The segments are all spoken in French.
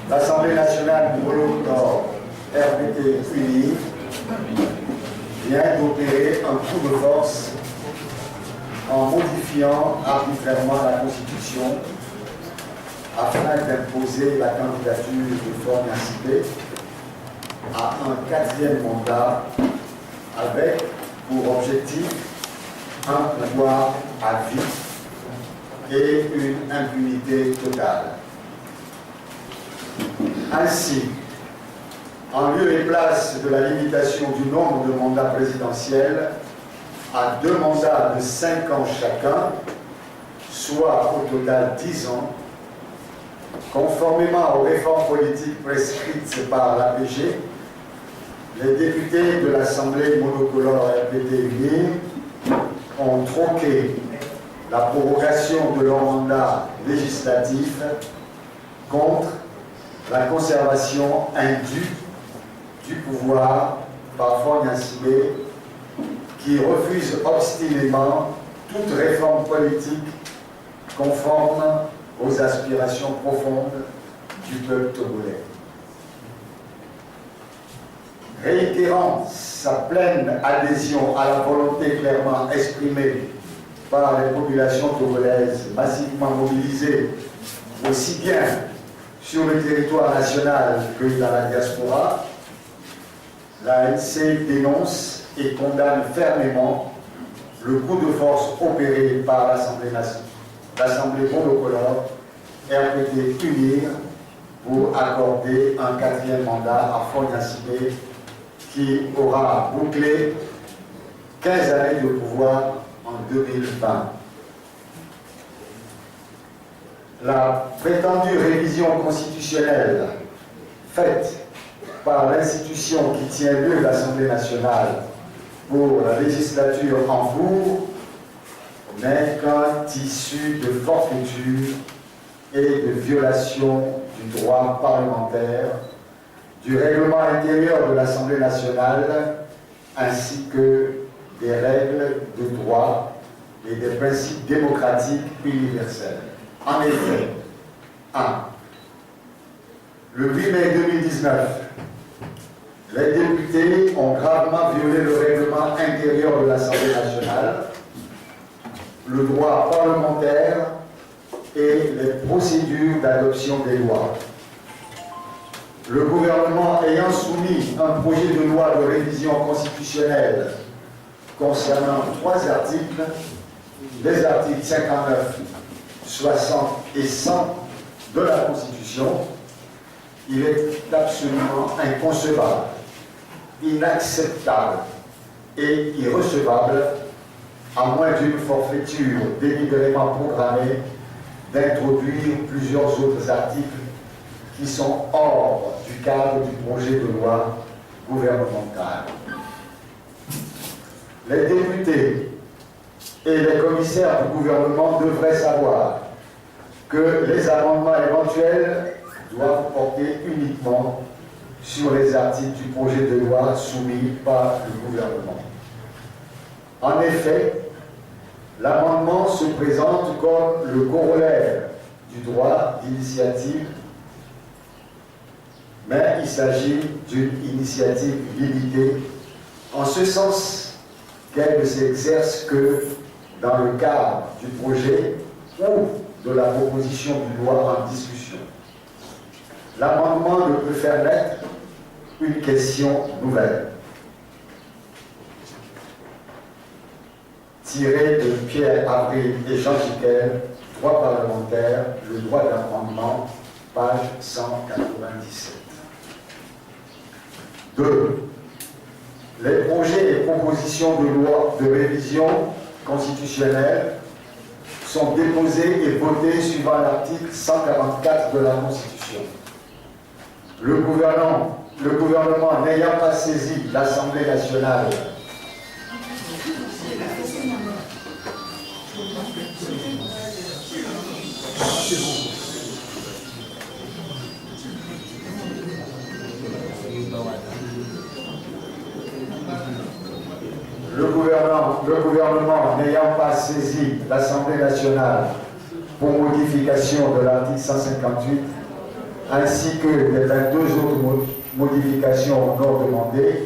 L'Assemblée nationale du Molo-Nord, RPT unie, vient d'opérer un coup de force en modifiant arbitrairement la Constitution afin d'imposer la candidature de Faure Gnassingbé à un 4e mandat avec pour objectif un pouvoir à vie et une impunité totale. Ainsi, en lieu et place de la limitation du nombre de mandats présidentiels à 2 mandats de 5 ans chacun, soit au total 10 ans, conformément aux réformes politiques prescrites par l'APG, les députés de l'Assemblée monocolore RPT unie ont troqué la prorogation de leur mandat législatif contre la conservation indue du pouvoir par Faure Gnassingbé, qui refuse obstinément toute réforme politique conforme aux aspirations profondes du peuple togolais. Réitérant sa pleine adhésion à la volonté clairement exprimée par les populations togolaises massivement mobilisées, aussi bien sur le territoire national que dans la diaspora, l'ANC dénonce et condamne fermement le coup de force opéré par l'Assemblée monocolore RPT UNIR pour accorder un 4e mandat à Faure Gnassingbé qui aura bouclé 15 années de pouvoir en 2020. La prétendue révision constitutionnelle faite par l'institution qui tient lieu de l'Assemblée nationale pour la législature en cours n'est qu'un tissu de forfaiture et de violation du droit parlementaire, du règlement intérieur de l'Assemblée nationale, ainsi que des règles de droit et des principes démocratiques universels. En effet, 1. Le 8 mai 2019, les députés ont gravement violé le règlement intérieur de l'Assemblée nationale, le droit parlementaire et les procédures d'adoption des lois. Le gouvernement ayant soumis un projet de loi de révision constitutionnelle concernant 3 articles, les articles 59, 60 et 100 de la Constitution, il est absolument inconcevable, inacceptable et irrecevable, à moins d'une forfaiture délibérément programmée, d'introduire plusieurs autres articles qui sont hors du cadre du projet de loi gouvernemental. Les députés et les commissaires du gouvernement devraient savoir que les amendements éventuels doivent porter uniquement sur les articles du projet de loi soumis par le gouvernement. En effet, l'amendement se présente comme le corollaire du droit d'initiative, mais il s'agit d'une initiative limitée, en ce sens qu'elle ne s'exerce que dans le cadre du projet ou de la proposition de loi en discussion. L'amendement ne peut faire naître une question nouvelle. Tiré de Pierre Avril et Jean Jiquel, droit parlementaire, le droit d'amendement, page 197. 2. Les projets et propositions de loi de révision constitutionnelle sont déposés et votés suivant l'article 144 de la Constitution. Le gouvernement n'ayant pas saisi l'Assemblée nationale le gouvernement n'ayant pas saisi l'Assemblée nationale pour modification de l'article 158, ainsi que les 22 autres modifications non demandées,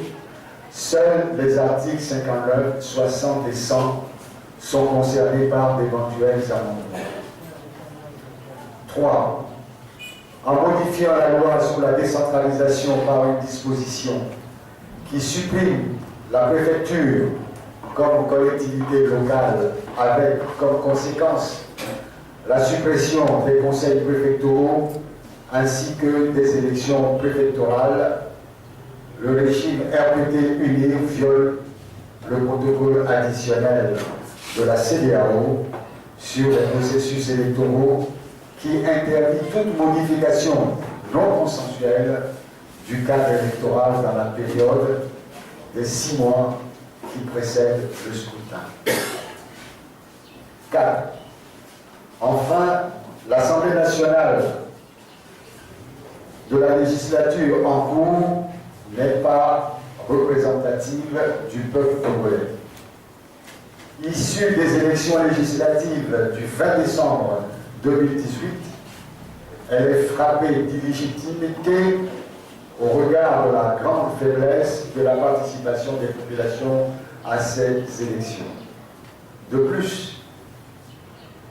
seuls les articles 59, 60 et 100 sont concernés par d'éventuels amendements. 3. En modifiant la loi sur la décentralisation par une disposition qui supprime la préfecture comme collectivité locale avec comme conséquence la suppression des conseils préfectoraux ainsi que des élections préfectorales, le régime RPT UNIR viole le protocole additionnel de la CEDEAO sur les processus électoraux qui interdit toute modification non consensuelle du cadre électoral dans la période des 6 mois qui précèdent le scrutin. 4. Enfin, l'Assemblée nationale de la législature en cours n'est pas représentative du peuple congolais. Issue des élections législatives du 20 décembre 2018, elle est frappée d'illégitimité au regard de la grande faiblesse de la participation des populations à ces élections. De plus,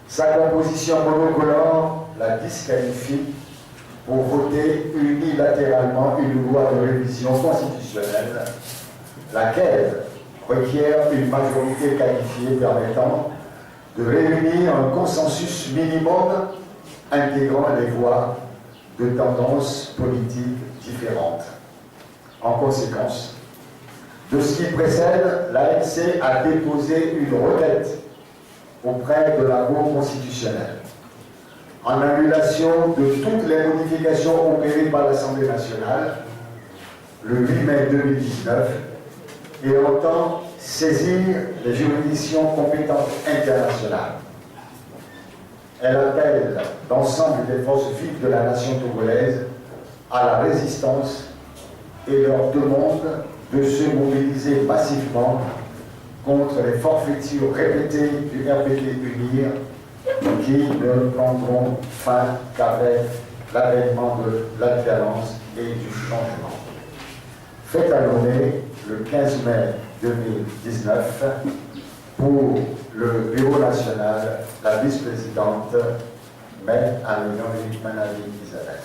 sa composition monocolore la disqualifie pour voter unilatéralement une loi de révision constitutionnelle, laquelle requiert une majorité qualifiée permettant de réunir un consensus minimum intégrant les voix de tendances politiques différentes. En conséquence de ce qui précède, l'ANC a déposé une requête auprès de la Cour constitutionnelle en annulation de toutes les modifications opérées par l'Assemblée nationale le 8 mai 2019 et entend saisir les juridictions compétentes internationales. Elle appelle l'ensemble des forces vives de la nation togolaise à la résistance et leur demande de se mobiliser massivement contre les forfaitures répétées du RPT UNIR qui ne prendront fin qu'avec l'avènement de l'alternance et du changement. Fait à nommer le 15 mai 2019 pour le Bureau national, la vice-présidente, Maître Amélie Manali Isabelle.